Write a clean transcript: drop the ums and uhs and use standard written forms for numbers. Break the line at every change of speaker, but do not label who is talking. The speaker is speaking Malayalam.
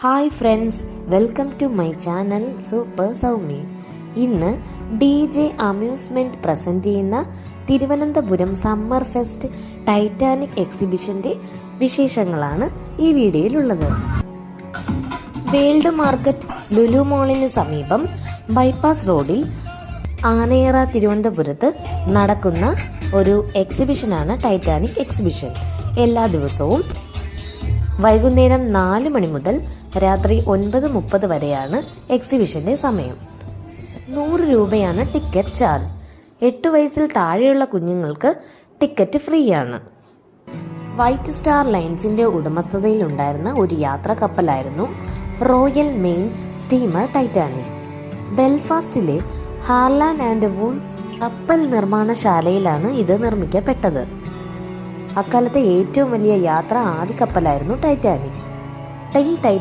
Hi friends, welcome to my channel super Soumi. ഇന്ന് DJ അമ്യൂസ്മെൻറ്റ് പ്രസൻറ്റ് ചെയ്യുന്ന തിരുവനന്തപുരം സമ്മർ ഫെസ്റ്റ് ടൈറ്റാനിക് എക്സിബിഷൻ്റെ വിശേഷങ്ങളാണ് ഈ വീഡിയോയിലുള്ളത്. വേൾഡ് മാർക്കറ്റ് ലുലു മോളിന് സമീപം ബൈപ്പാസ് റോഡിൽ ആനയറ തിരുവനന്തപുരത്ത് നടക്കുന്ന ഒരു എക്സിബിഷനാണ് ടൈറ്റാനിക് എക്സിബിഷൻ. എല്ലാ ദിവസവും വൈകുന്നേരം 4 മണി മുതൽ രാത്രി 9:30 വരെയാണ് എക്സിബിഷൻ്റെ സമയം. 100 രൂപയാണ് ടിക്കറ്റ് ചാർജ്. 8 വയസ്സിൽ താഴെയുള്ള കുഞ്ഞുങ്ങൾക്ക് ടിക്കറ്റ് ഫ്രീ ആണ്. വൈറ്റ് സ്റ്റാർ ലൈൻസിൻ്റെ ഉടമസ്ഥതയിലുണ്ടായിരുന്ന ഒരു യാത്രാ കപ്പലായിരുന്നു റോയൽ മെയിൻ സ്റ്റീമർ ടൈറ്റാനിക്. ബെൽഫാസ്റ്റിലെ ഹാർലാൻഡ് ആൻഡ് വൂൾ കപ്പൽ നിർമ്മാണശാലയിലാണ് ഇത് നിർമ്മിക്കപ്പെട്ടത്. അക്കാലത്തെ ഏറ്റവും വലിയ യാത്രാ ആദ്യ കപ്പലായിരുന്നു ടൈറ്റാനിക്.